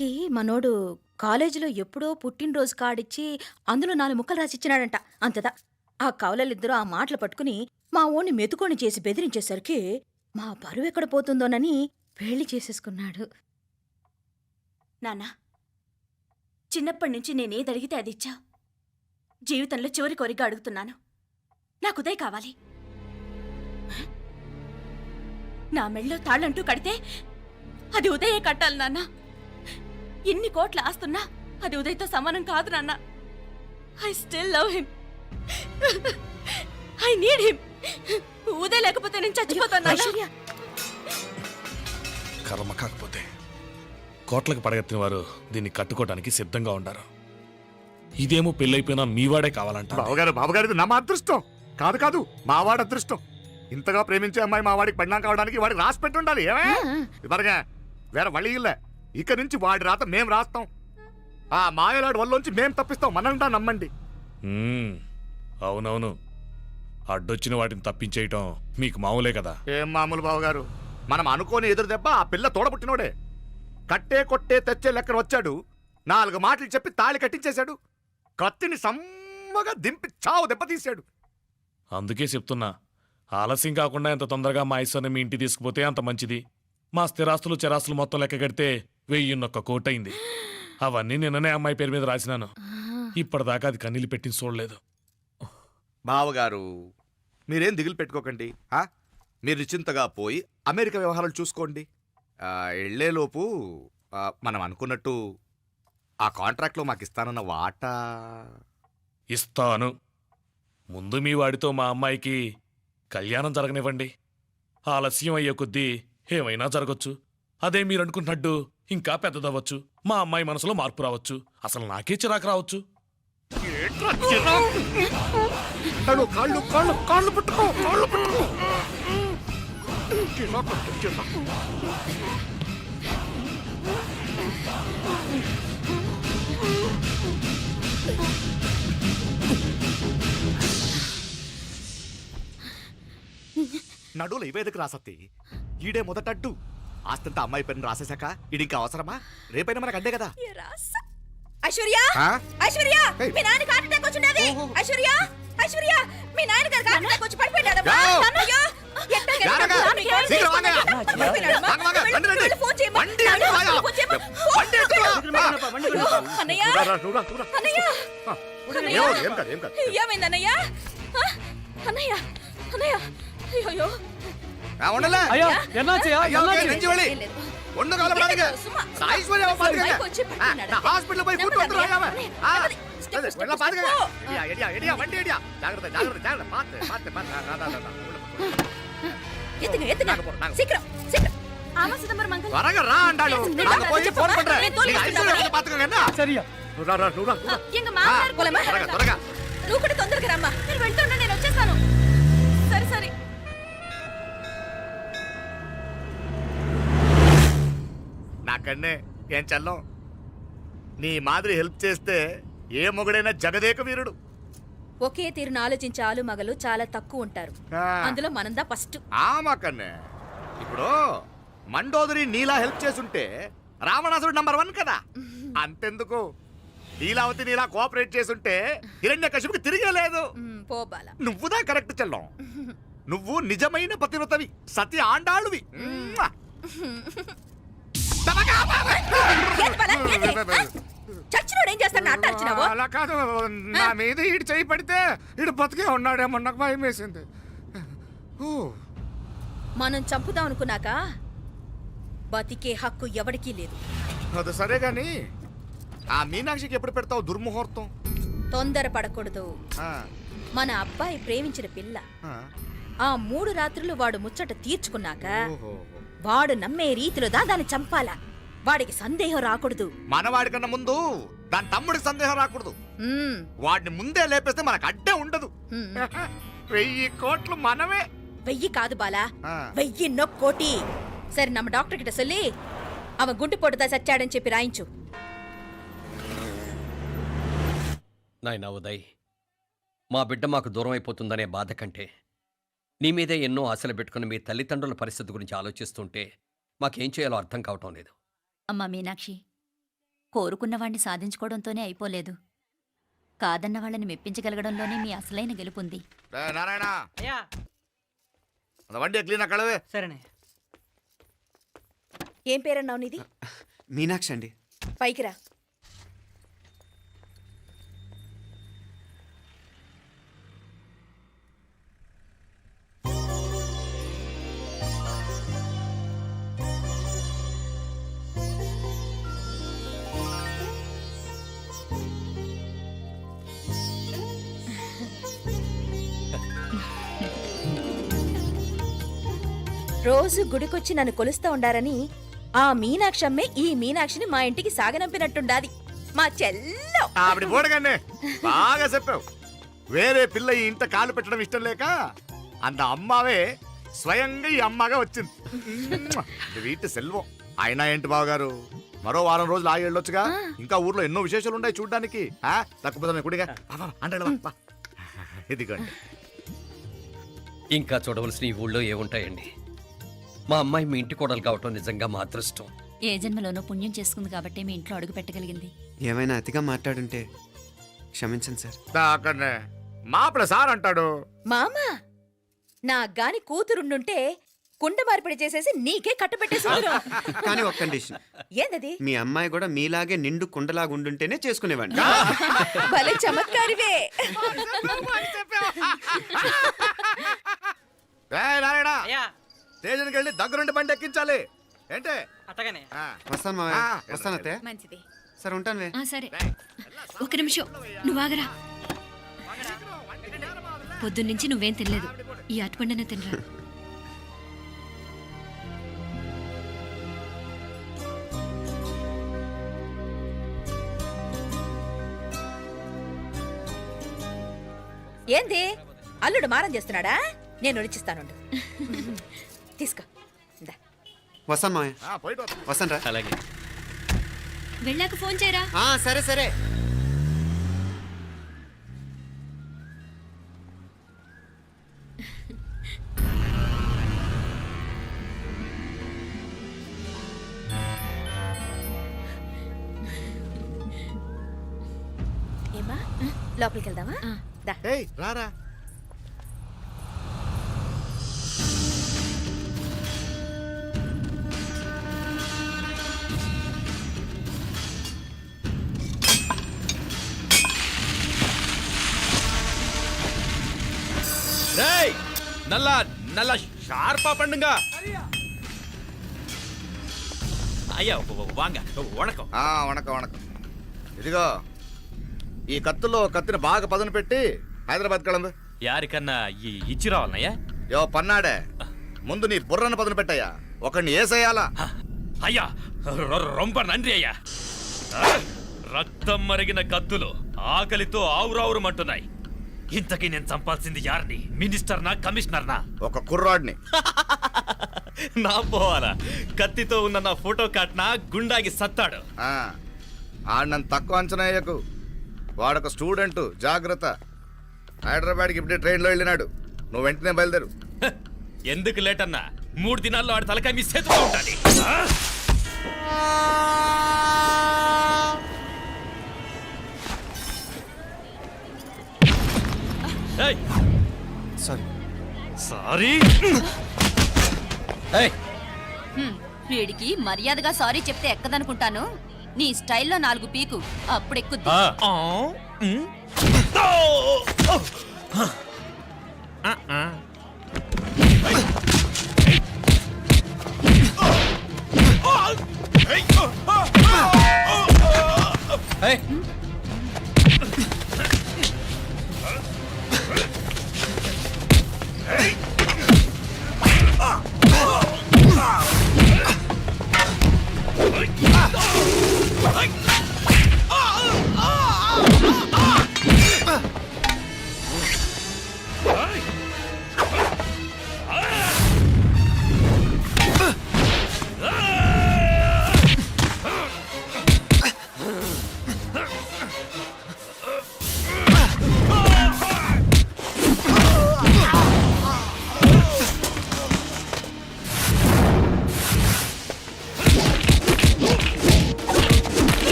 అమ్మాయికి మనోడు కాలేజీలో ఎప్పుడో పుట్టినరోజు కార్డిచ్చి అందులో 4 ముక్కలు రాసిచ్చినాడంట. అంతదా. ఆ కవలలిద్దరూ ఆ మాటలు పట్టుకుని మా వోణ్ణి మెతుకొని చేసి బెదిరించేసరికి మా పరువెక్కడ పోతుందోనని పెళ్లి చేసేసుకున్నాడు. నాన్న, చిన్నప్పటి నుంచి నేనేదడిగితే అది ఇచ్చా. జీవితంలో చివరి కోరిక అడుగుతున్నాను. నాకు ఉదయ్ కావాలి. నా మెళ్ళో తాళ్ళంటూ కడితే అది ఉదయే కట్టాలి నాన్న. ఎన్ని కోట్ల ఆస్తున్నా అది ఉదయ్తో సమానం కాదు నాన్న. I still love him. I need him. Uday లేకపోతే నేను చచ్చిపోతాను. కర్మ కాకపోతే కోట్లకు పడగెత్తిన వారు దీన్ని కట్టుకోవడానికి సిద్ధంగా ఉండారు. ఇదేమో పెళ్ళైపోయినా మీవాడే కావాలంట. బావగారు నా మా అదృష్టం కాదు కాదు మావాడి అదృష్టం. ఇంతగా ప్రేమించే అమ్మాయి మా వాడికి పడినా కావడానికి వాడికి రాసి పెట్టుండాలి. ఇవరగా వేరే వళ్ళీ ఇల్లే. ఇక నుంచి వాడి రాత మేం రాస్తాం. ఆ మాయలాడు వల్లోంచి మేం తప్పిస్తాం. మనంటా నమ్మండి. అవునవును, అడ్డొచ్చిన వాటిని తప్పించేయటం మీకు మామూలే కదా. ఏం మామూలు బావగారు, మనం అనుకోని ఎదురు దెబ్బ ఆ పిల్ల తోడబుట్టినోడే. కట్టే కొట్టే తెచ్చే లెక్కన వచ్చాడు. 4 మాటలు చెప్పి తాళి కట్టించేశాడు. కత్తిని సమ్మగా దింపి చావు దెబ్బతీశాడు. అందుకే చెప్తున్నా, ఆలస్యం కాకుండా ఎంత తొందరగా మా ఐశ్వర్యం మీ ఇంటికి తీసుకుపోతే అంత మంచిది. మా స్థిరాస్తులు చిరాస్తులు మొత్తం లెక్క కడితే 1001 కోటయింది. అవన్నీ నిన్ననే అమ్మాయి పేరు మీద రాసినాను. ఇప్పటిదాకా అది కన్నీళ్ళు పెట్టింది చూడలేదు. బావగారు మీరేం దిగులు పెట్టుకోకండి. మీరు నిశ్చింతగా పోయి అమెరికా వ్యవహారాలు చూసుకోండి. వెళ్లేలోపు మనం అనుకున్నట్టు ఆ కాంట్రాక్ట్లో మాకు ఇస్తానన్న వాటా ఇస్తాను. ముందు మీ వాడితో మా అమ్మాయికి కళ్యాణం జరగనివ్వండి. ఆలస్యం అయ్యే కొద్దీ ఏమైనా జరగచ్చు. అదే మీరు అనుకుంటున్నట్టు ఇంకా పెద్దదవ్వచ్చు. మా అమ్మాయి మనసులో మార్పు రావచ్చు. అసలు నాకే చిరాకు రావచ్చు. నడువులు ఇవేదకు రాసత్తి. ఈడే మొదటడ్డు. ఆస్తంతా అమ్మాయి పేరుని రాసేశాక ఇడింకా అవసరమా? రేపైనా మనకు అడ్డే కదా. ఐశ్వర్య, ఐశ్వర్య, మీ నాన్న హార్ట్ అటాక్ వచ్చింది. ఐశ్వర్య, ఐశ్వర్య, మీ నాన్న గారికి హార్ట్ అటాక్ వచ్చి పడిపోయాడు. అన్నయ్య, ఏమైందన్నయ్య? అన్నయ్య, అన్నయ్య, అయ్యో నువ్వు కూడా తొందరగా రమ్మా. నేను వెళ్తున్నా, నేను వచ్చేస్తాను. సరే సరే. నాకన్నే ఏం చల్లం. నీ మాదిరి హెల్ప్ చేస్తే ఏ మొగుడైనా జగదేక వీరుడు. ఒకే తీరును ఆలోచించే ఆలు మగలు చాలా తక్కువ ఉంటారు. అందులో మనందా ఫస్ట్. మాకన్నే ఇప్పుడు మండోదరి నీలా హెల్ప్ చేసుంటే రావణాసుడు నంబర్ 1 కదా. అంతెందుకు, లీలావతి నీలా కోఆపరేట్ చేసుంటే హిరణ్యకశిపుకి తిరిగే లేదు. నువ్వుదా కరెక్ట్ చెల్లం. నువ్వు నిజమైన పతివ్రతవి, సతి ఆండాళువి. అలా కాదు, నా మీద ఈడు చేయి పడితే ఈడు బతికే ఉన్నాడేమో నాకు భయం వేసింది. మనం చంపుదాం అనుకున్నాక బతికే హక్కు ఎవరికీ లేదు. అది సరే గాని ఆ మీనాక్షికి ఎప్పుడు పెడతావు దుర్ముహూర్తం? తొందరపడకూడదు. మన అబ్బాయి ప్రేమించిన పిల్ల ఆ 3 రాత్రులు వాడు ముచ్చట తీర్చుకున్నాక వాడు నమ్మే రీతిలో దాన్ని చంపాలా. వాడికి సందేహం రాకూడదు. మనవాడి కన్నా ముందు దాని తమ్ముడికి సందేహం రాకూడదు. వాడిని ముందే లేపేస్తే మనకు అడ్డే ఉండదు. 1000 కోట్లు మనమే. 1000 కాదు బాలా, 1000 కోటి. సరే, నమ్మ డాక్టర్ కిட்ட சொல்லி அவன் గుండు పొడుదా చచ్చాడని చెప్పి రాయించు. నాయనా ఉదయ్, మా బిడ్డ మాకు దూరం అయిపోతుందనే బాధ కంటే నీ మీదే ఎన్నో ఆశలు పెట్టుకుని మీ తల్లిదండ్రుల పరిస్థితి గురించి ఆలోచిస్తుంటే మాకేం చేయాలో అర్థం కావటం లేదు. అమ్మా మీనాక్షి, కోరుకున్నవాణ్ణి సాధించుకోవడంతోనే అయిపోలేదు. కాదన్న వాళ్ళని మెప్పించగలగడంలోనే మీ అసలైన గెలుపుంది. నారాయణ అయ్యా அந்த வண்டியை கிளீனா கழுவு. సరేనే. ఏం పేరన్నావు నీది? మీనాక్షి అండి. పైకి రా. రోజు గుడికొచ్చి నన్ను కొలుస్తా ఉండారని ఆ మీనాక్షమ్మే ఈ మీనాక్షిని మా ఇంటికి సాగనంపినట్టుండాది. మా చెల్లో ఆవిడ పోడగానే బాగా చెప్పావు. వేరే పిల్ల ఈ ఇంట కాలు పెట్టడం ఇష్టం లేక అంత అమ్మావే స్వయంగా ఈ అమ్మగా వచ్చింది. ఇది వీటి సెల్వం. అయినా ఏంటి బావగారు, మరో వారం రోజులు ఆగి వెళ్ళొచ్చుగా. ఇంకా ఊర్లో ఎన్నో విశేషాలు ఉన్నాయి చూడ్డానికి. తక్కువ కుడిగా అంటే ఇదిగోండి. ఇంకా చూడవలసిన ఈ ఊళ్ళో ఏముంటాయండి? మా అమ్మాయి మీ ఇంటి కోడలు కావటం నిజంగా మా అదృష్టం. ఏ జన్మలోనో పుణ్యం చేసుకుంది కాబట్టి మీ ఇంట్లో అడుగు పెట్టగలిగింది. ఏమైనా అతిగా మాట్లాడుంటే క్షమించండి సార్. అక్కడనే మాపల సార్ అంటాడు. మామ నా గాని కూతురుండుంటే కుండ మార్పిడి చేసేసి నీకే కట్టబెట్టేసి కానీ ఒక కండిషన్. ఏందది? మీ అమ్మాయి కూడా మీలాగే నిండు కుండలాగా ఉండుంటేనే చేసుకునేవాడిని. భలే చమత్కారివే. నారాయణ అయ్యా స్టేషన్కి వెళ్ళి దగ్గరుండి బండి ఎక్కించాలి. ఏంటే అట్టగానే. వస్తాను మావయ్య. వస్తాను అత్తయ్య. మంచిది. సరే ఉంటాను వే. సరే, ఒక నిమిషం నువ్వు ఆగరా. పొద్దున్నుంచి నువ్వేం తినలేదు. ఈ అటుపండనే తినరా. ఏంది అల్లుడు మారం చేస్తున్నాడా? నేను ఒలిచిస్తానుండు. తీసుకో. ఇందా. వస్తాను మావయ్య. పోయిట్ వస్తాను రా. అలాగే. వెళ్ళాక ఫోన్ చేయరా. సరే సరే. ఏమా లోపలికి వెళ్దామా? దా. ఏయ్ రారా. டேய் நல்லா நல்லா ஷார்ப்பா பண்ணுங்க. ஐயா வாங்க வணக்கம். వణకం వణకం. ఇదిగో ఈ కత్తుల్లో కత్తిని బాగా పదును పెట్టి హైదరాబాద్ కళందు. யாருக்கண்ணா ఇచ్చి రావాలన్నయ్యా? యో పన్నాడే, ముందు నీ బుర్రను పదును పెట్టయ్యా. ఒకడిని ఏసేయాలా? అయ్యా రొంప నంది అయ్యా. రక్తం మరిగిన కత్తులు ఆకలితో ఆవురావురమంటున్నాయి. ఇంతకీ నేను చంపాల్సింది యారిని? మినిస్టర్నా కమిషనర్నా? ఒక కుర్రాడిని. నా పోవాలా? కత్తితో ఉన్న నా ఫోటో కాట్నా గుండాగి సత్తాడు. ఆడినంత తక్కువ అంచనా వేయకు. వాడొక స్టూడెంట్, జాగ్రత్త. హైదరాబాద్కి ఇప్పుడే ట్రైన్లో వెళ్ళినాడు. నువ్వు వెంటనే బయలుదేరు. ఎందుకు లేట్ అన్నా? 3 దినాల్లో ఆడి తలకాయ మీ చేతిలో ఉండాలి. సారీ. సారీ. వీడికి మర్యాదగా సారీ చెప్తే ఎక్కదనుకుంటాను. నీ స్టైల్లో 4 పీకు, అప్పుడు ఎక్కుద్ది.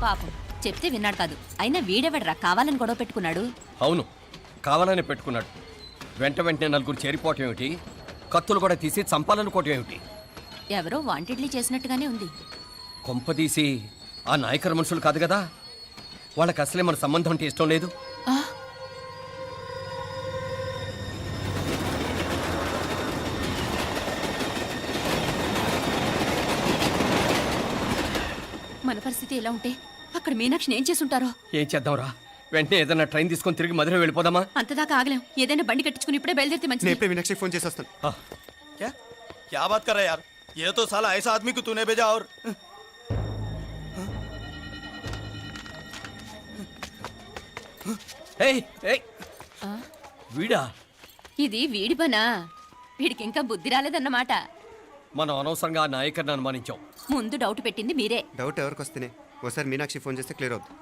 పాపం చెప్తే విన్నాడు కాదు. అయినా వీడెవడరా కావాలని గొడవ పెట్టుకున్నాడు? అవును, కావాలనే పెట్టుకున్నాడు. వెంటనే నలుగురు చేరిపోవటం ఏమిటి, కత్తులు కూడా తీసి చంపాలనుకోవటం ఏమిటి? ఎవరో వాంటెడ్లీ చేసినట్టుగానే ఉంది. కొంపదీసి ఆ నాయకర్ మనుషులు కాదు కదా? వాళ్ళకి అసలే మన సంబంధం అంటే ఇష్టం లేదు. మన పరిస్థితి ఎలా ఉంటే అక్కడ మీనాక్షిని ఏం చేసుంటారో. ఏం చేద్దాంరా? వెంటనే ఏదైనా ట్రైన్ తీసుకొని తిరిగి మధుర వెళ్ళిపోదామా? అంతదాకా ఆగలేం. ఏదైనా బండి కట్టించుకుని ఇప్పుడే బయలుదేరితే నేను మంచిది. ఇప్పుడే మీనాక్షికి ఫోన్ చేసి వస్తాను. क्या क्या बात कर रहा है यार? ये तो साला ऐसा आदमी को तूने भेजा और ఏయ్, ఏయ్. వీడా? ఇది వీడి పనా? వీడికి ఇంకా బుద్ధి రాలేదన్నమాట. మనం అనవసరంగా ఆ నాయకర్ని అనుమానించాం. ముందు డౌట్ పెట్టింది మీరే. డౌట్ ఎవరికి వస్తేనే ఒకసారి మీనాక్షి ఫోన్ చేస్తే క్లియర్ అవుతుంది.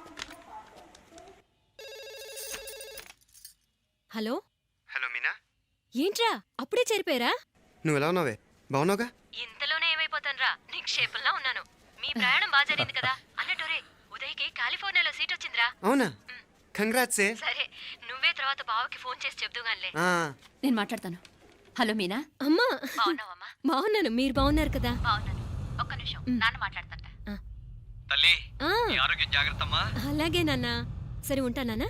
హలో హలో మీనా, ఏంట్రా అప్పుడే చేరిపోయారా? నువ్వు ఎలా ఉన్నావే? బాగున్నావుగా? ఇంతలోనే ఏమైపోతానరా, నిక్షేపంలా ఉన్నాను. మీ ప్రయాణం బాగా జరిగింది కదా? అన్నట్టురే ఉదయ్కి కాలిఫోర్నియాలో సీట్ వచ్చిందిరా. అవునా? కంగ్రాట్సే. సరే నువ్వే తర్వాత బావకి ఫోన్ చేసి చెప్దుగానిలే. నేను మాట్లాడతాను. హలో మీనా, అమ్మా బాగున్నావమ్మా? బాగున్నాను, మీరు బాగున్నారు కదా? బాగున్నాను. ఒక్క నిమిషం, నాన్న మాట్లాడతాట. తల్లి, ఆ, నీ ఆరోగ్యం జాగ్రత్తమ్మా. అలాగే నాన్న. సరే ఉంటానా?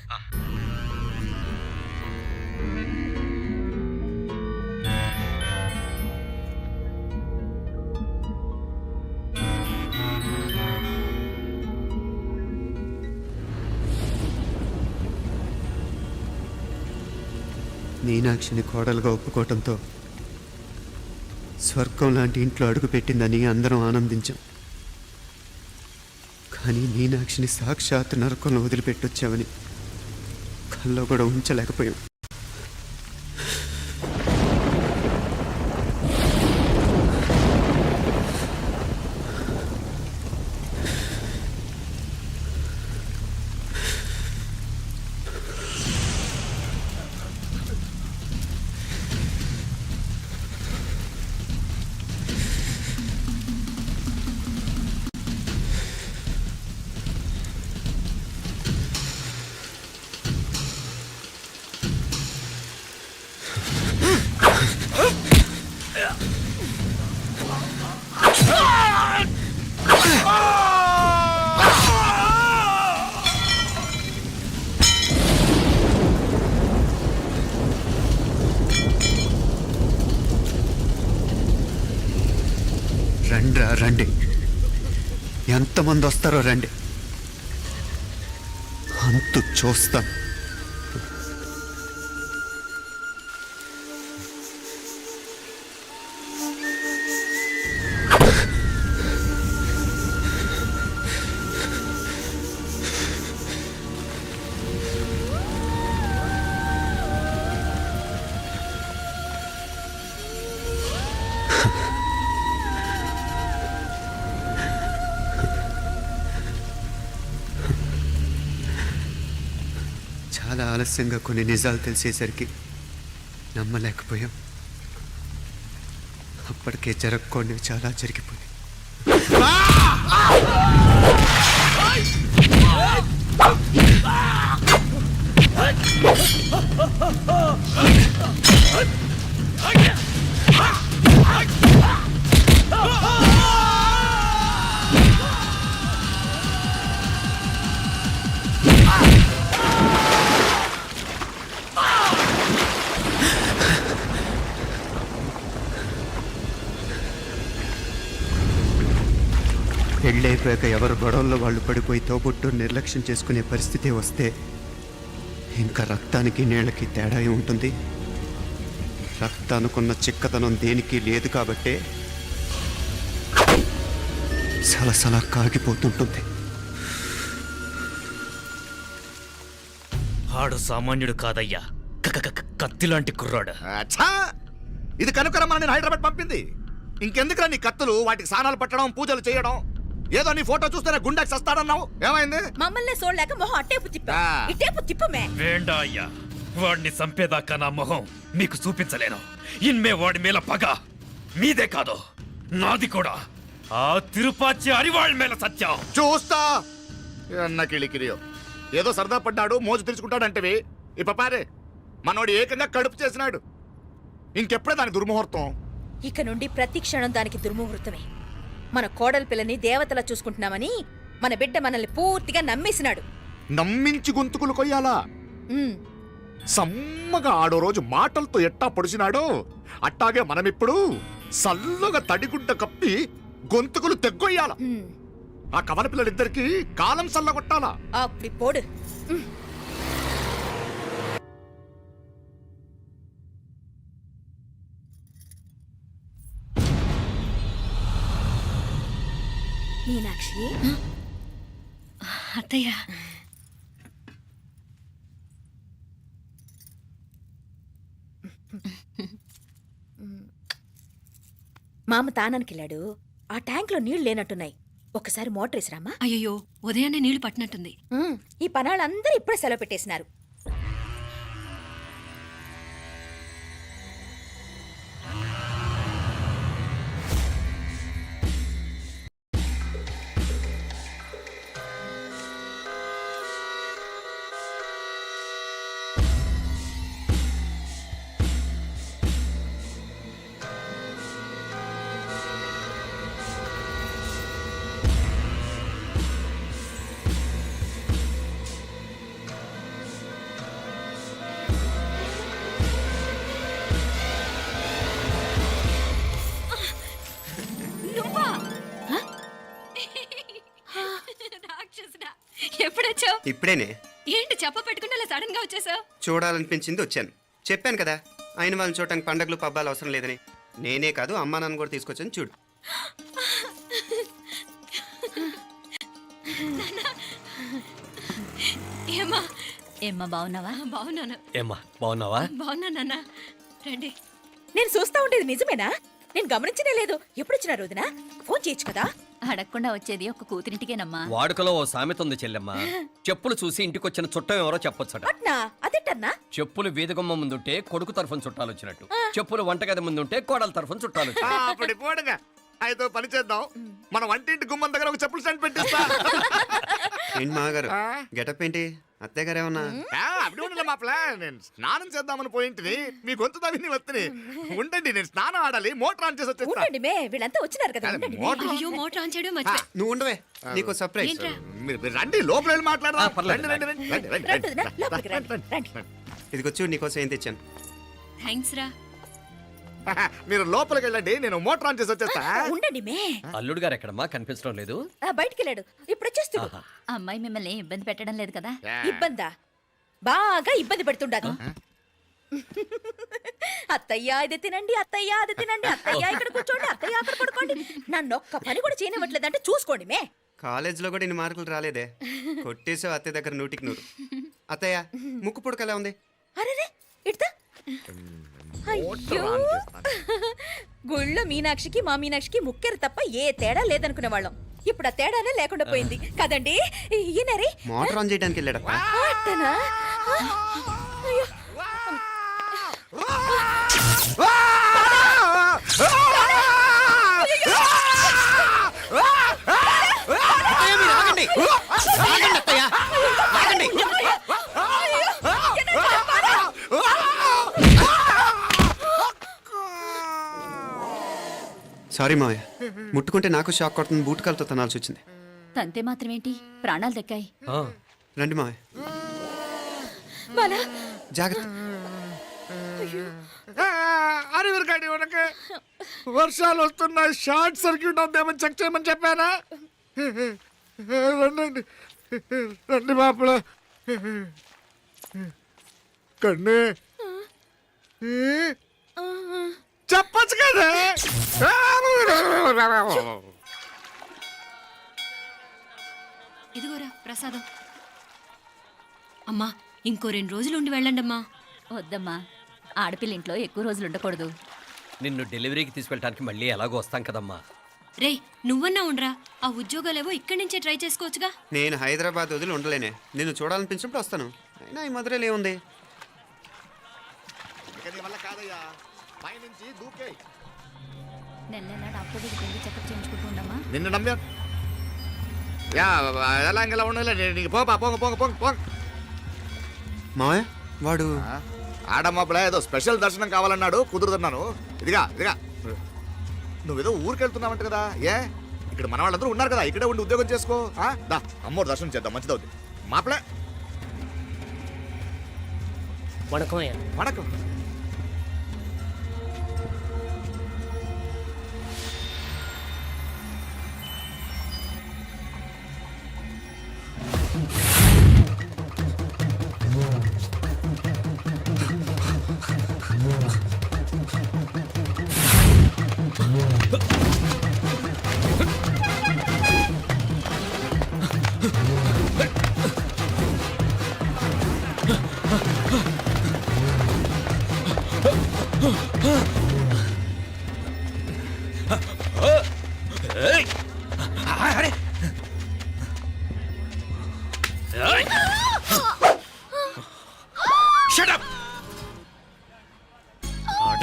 మీనాక్షిని కోడలుగా ఒప్పుకోవటంతో స్వర్గం లాంటి ఇంట్లో అడుగు పెట్టిందని అందరం ఆనందించాం. కానీ మీనాక్షిని సాక్షాత్ నరకంలో వదిలిపెట్టొచ్చామని కల్లో కూడా ఉంచలేకపోయాం. రండ్రా రండి, ఎంతమంది వస్తారో రండి, అంతు చూస్తాం. చాలా ఆలస్యంగా కొన్ని నిజాలు తెలిసేసరికి నమ్మలేకపోయాం. అప్పటికే జరగకూడనివి చాలా జరిగిపోయాయి. పెళ్ళైపోయాక ఎవరు గొడవల్లో వాళ్ళు పడిపోయి తోబుట్టు నిర్లక్ష్యం చేసుకునే పరిస్థితి వస్తే ఇంకా రక్తానికి నీళ్ళకి తేడా ఉంటుంది. రక్తానుకున్న చిక్కదనం దేనికి లేదు కాబట్టే సలసలా కాగిపోతుంటుంది. ఆడు సామాన్యుడు కాదయ్యా, కత్తిలాంటి కుర్రాడు. అచ్చా, ఇది కనుకరమ్మని నేను హైదరాబాద్ పంపింది. ఇంకెందుకురా నీ కత్తులు, వాటికి స్నానాలు పట్టడం, పూజలు చేయడం? ఏదో నీ ఫోటో చూస్తేనే గుండెకి సస్తాడన్నావు, ఏమైంది? మమ్మల్ని చూడలేక మొహం అట్టేపు తిప్పా. ఆ. ఇట్టేపు తిప్పమే. వేండా అయ్యా, వాడిని చంపేదాకా నా మొహం మీకు చూపించలేను. ఇన్మే వాడి మేల పగ మీదే కాదు, నాది కూడా. ఆ తిరుపాచి అరివాళ్ళ మేల సత్యం చూస్తా. అన్న కిళికిరియో ఏదో సరదా పడ్డాడు మోజు తెరుచుకుంటాడంటవి ఈ పపారే మనోడు ఏకంగా కడుపు చేసినాడు. ఇంకెప్పుడే దాని దుర్ముహూర్తం. ఇక నుండి ప్రతి క్షణం దానికి దుర్ముహూర్తమే. మన కోడలి పిల్లని దేవతలా చూసుకుంటున్నామని మన బిడ్డ మనల్ని పూర్తిగా నమ్మేసినాడు. నమ్మించి గొంతుకులు కొయ్యాలా? ఉమ్, సమ్మగా ఆడో రోజు మాటలతో ఎట్టా పొడిచినాడో అట్టాగే మనమిప్పుడు సల్లుగా తడిగుడ్డ కప్పి గొంతుకులు తెగ్గొయ్యాల. ఉమ్. ఆ కవల పిల్లలిద్దరికి కాలం సల్లగొట్టాలా. అప్పుడు పోడు. ఉమ్. మీనాక్షి, అత్తయ్య మామ తానానికి వెళ్ళాడు. ఆ ట్యాంక్లో నీళ్లు లేనట్టున్నాయి. ఒకసారి మోటార్ వేసిరామా. అయ్యో ఉదయాన్నే నీళ్లు పట్టినట్టుంది. ఈ పనాళ్ళందరూ ఇప్పుడే సెలవు పెట్టేసినారు. రాక్షసుడా, ఎప్పుడొచ్చావు? ఇప్పుడేనే ఏంటి చెప్ప పెట్టుకుంటే అలా సడన్ గా వచ్చేసావు? చూడాలనిపించింది వచ్చాను. చెప్పాను కదా ఆయన వాళ్ళని చూడటానికి పండగలు పబ్బాలు అవసరం లేదని. నేనే కాదు అమ్మా నాన్న కూడా తీసుకొచ్చాను చూడు. ఏమ్మా? ఏమ్మా బాగున్నావా? బాగున్నాను. ఏమ్మా బాగున్నావా? బాగున్నా నాన్న. రండి. నేను చూస్తా ఉండేది నిజమేనా? నేను గమనించనే లేదు. ఎప్పుడొచ్చినా రోజున ఫోన్ చేయొచ్చు కదా. అడగకుండా వచ్చేది ఒక కూతురింటికేనమ్మా. వాడుకలో ఓ సామెత ఉంది చెల్లెమ్మ. చెప్పులు చూసి ఇంటికొచ్చిన చుట్టం ఎవరో చెప్పొచ్చట. అట్నా? అదేంటన్నా? చెప్పులు వీధగుమ్మ ముందుంటే కొడుకు తరఫున చుట్టాలు వచ్చినట్టు, చెప్పులు వంటగది ముందుంటే కోడల తరఫున చుట్టాలు వచ్చినట్టు. అప్పుడు పోడుగా అయితే పని చేద్దాం. మన వంటింటి గుమ్మం దగ్గర ఒక చెప్పులు స్టాండ్ పెట్టిస్తా. ఏంటి మామగారు గెటప్ ఏంటి? అత్తయ్య గారు ఏమన్నా? అప్పుడు ఉండలే మా ప్లాన్. నేను స్నానం చేద్దామని పోయింటిని, మీ గొంతు తవ్వి వస్తుంది. ఉండండి, నేను స్నానం ఆడాలి. మోటార్ ఆన్ చేసి వచ్చేస్తా. ఉండండి మే, వీళ్ళంతా వచ్చినారు కదా. ఉండండి మే. మోటార్ అయ్యో మోటార్ ఆన్ చేయడం మర్చిపోయా. నువ్వు ఉండవే, నీకు సర్ప్రైజ్. ఏంట్రా? మీరు రండి, లోపల వెళ్ళి మాట్లాడదాం. పర్లేదు. రండి, రండి, రండి, రండి, రండి వదినా, రండి, లోపలికి రండి, రండి. ఇదిగో చూడు నీకోసం ఏం తెచ్చాను. థ్యాంక్స్ రా. మీరు లోపలికి వెళ్ళండి, నేను మోటార్ ఆన్ చేసి వచ్చేస్తా. ఉండండి మే. అల్లుడు గారు ఎక్కడమ్మా కనిపించడం లేదు? బయటికి వెళ్ళాడు. ఇప్పుడు వచ్చేస్తాడు. ఆహా. అమ్మాయి మిమ్మల్ని ఏం ఇబ్బంది పెట్టడం లేదు కదా? ఇబ్బందా? బాగా ఇబ్బంది పెడుతుండదు. అత్తయ్య ఇది తినండి, అత్తయ్య అది తినండి, అత్తయ్య ఇక్కడ కూర్చోండి, అత్తయ్య అక్కడ పడుకోండి. నన్ను ఒక్క పని కూడా చేయనివ్వట్లేదంటే చూసుకోండి మే. కాలేజీలో కూడా ఇన్ని మార్కులు రాలేదే. కొట్టేసావు అత్తయ్య దగ్గర 100కి 100. అత్తయ్య ముక్కు పుడక ఎలా ఉంది? అరే ఇడతా. అయ్యో, గుళ్ళో మీనాక్షికి మా మీనాక్షికి ముక్కెరు తప్ప ఏ తేడా లేదనుకునే వాళ్ళం. ఇప్పుడు ఆ తేడానే లేకుండా పోయింది కదండి. ఈయనరే మోటార్ ఆన్ చేయడానికి వెళ్ళాడప్ప. అట్టనా? అయ్యో. సారీ మావయ్య, ముట్టుకుంటే నాకు షాక్ కొడుతుంది. బూట్ కాలుతో తనాల్సి వచ్చింది. తంతే మాత్రమేంటి, ప్రాణాలు దక్కాయి. ఆ, రండి మావయ్య, బాలా, జాగ్రత్త. అరవిరకండి ఉనక వర్షాలు వస్తున్నాయి, షార్ట్ సర్క్యూట్ అవుతామని చెక్ చేయమని చెప్పానా? రండి రండి మాపల కన్నే చెప్పచ్చు కదా. ఇదిగోరా ప్రసాదం. అమ్మా ఇంకో 2 రోజులు ఉండి వెళ్ళండమ్మా. వద్దమ్మా, ఆడపిల్ల ఇంట్లో ఎక్కువ రోజులు ఉండకూడదు. నిన్ను డెలివరీకి తీసుకెళ్ళడానికి మళ్ళీ ఎలాగో వస్తాం కదమ్మా. రేయ్ నువ్వన్నా ఉండరా, ఆ ఉద్యోగాలేవో ఇక్కడి నుంచే ట్రై చేసుకోవచ్చుగా. నేను హైదరాబాద్ వదిలి ఉండలేనే. నిన్ను చూడాలనిపించినప్పుడు వస్తాను. అయినా ఈ మధురలో ఏముంది? వల్ల కాదయ్యా, పైనుంచి దూకే. నెల నెల డాక్టర్ దగ్గరికి వెళ్ళి చెకప్ చేయించుకుంటూ ఉండమ్మా. నిన్ను నమ్మా యా ఎలా ఇంకెలా ఉండలే నీకు పోపా పోంగ పోంగ పోంగ పోంగ మావయ్య వాడు ఆడమ్మప్పుడే ఏదో స్పెషల్ దర్శనం కావాలన్నాడు కుదురుతున్నాను. ఇదిగా ఇదిగా నువ్వేదో ఊరికెళ్తున్నావంట కదా. ఏ ఇక్కడ మన వాళ్ళందరూ ఉన్నారు కదా, ఇక్కడే ఉండి ఉద్యోగం చేసుకో. దా అమ్మోరు దర్శనం చేద్దాం, మంచిదవుద్ది. మాపలే వణకం.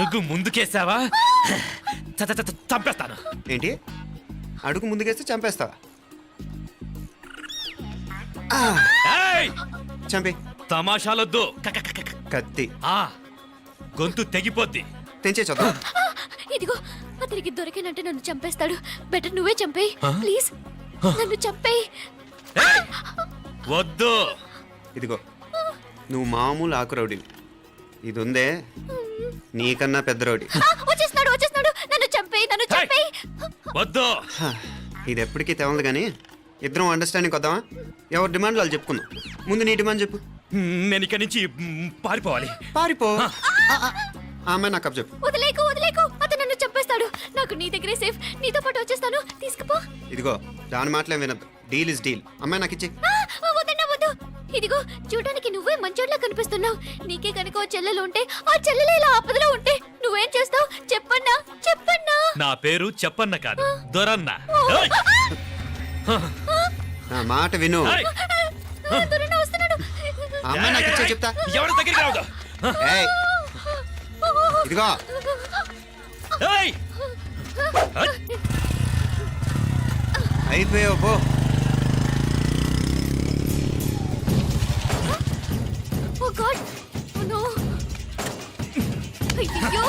అడుగు ముందుకేసావా చంపేస్తాను. ఏంటి అడుగు ముందుకేస్తే చంపేస్తావా? ఏయ్! చంపే. తమాషాలొద్దు. కత్తి ఆ గొంతు తెగిపోద్ది. తెంచే చూద్దాం. ఇదిగో అతనికి దొరికినంటే నన్ను చంపేస్తాడు. బెటర్ నువ్వే చంపేయి ప్లీజ్. నన్ను చంపేయి. ఏయ్! వద్దు. ఇదిగో నువ్వు మామూలు ఆకు రౌడీవి, ఇది ఉందే నీకన్నా పెద్ద రౌడీ. వచ్చేస్తున్నాడు వచ్చేస్తున్నాడు. నన్ను చంపేయి నన్ను చంపేయి. వద్దు. ఇది ఎప్పటికీ తెవలదు కానీ ఇద్దరం అండర్స్టాండింగ్ వద్దామా? ఎవరి డిమాండ్ వాళ్ళు చెప్పుకుందాం. ముందు నీ డిమాండ్ చెప్పు. నేను ఇక్కడి నుంచి పారిపోవాలి. పారిపో. ఆ అమ్మాయి నాకు చెప్పు. వదిలేకు వదిలేకు. అతను నన్ను చంపేస్తాడు. నాకు నీ దగ్గరే సేఫ్. నీతో పాటు వచ్చేస్తాను. తీసుకుపో. ఇదిగో దాని మాటలేం వినద్దు. Deal is deal. అమ్మాయి నాకు ఇచ్చే. వద్దన్నా వద్దు. ఇదిగో చూడడానికి నువ్వే మంచోట్లా కనిపిస్తున్నావు. నీకే కనుక ఓ చెల్లెలు ఉంటే ఆ చెల్లెలు ఇలా ఆపదలో ఉంటే నువ్వేం చేస్తావు చెప్పన్నా చెప్పన్నా. నా పేరు చెప్పన్న కాదు, దొరన్న. ఏయ్! నా మాట విను. ఏయ్! దొరన్న వస్తున్నాడు. ఆ అమ్మాయి నాకు ఇచ్చే చెప్తా. ఎవరి దగ్గరికి రావద్దు. ఏయ్, ఇదిగో ఏయ్! అయిపోయావు పో. ఓ గాడ్ ఓ నో. అయ్యో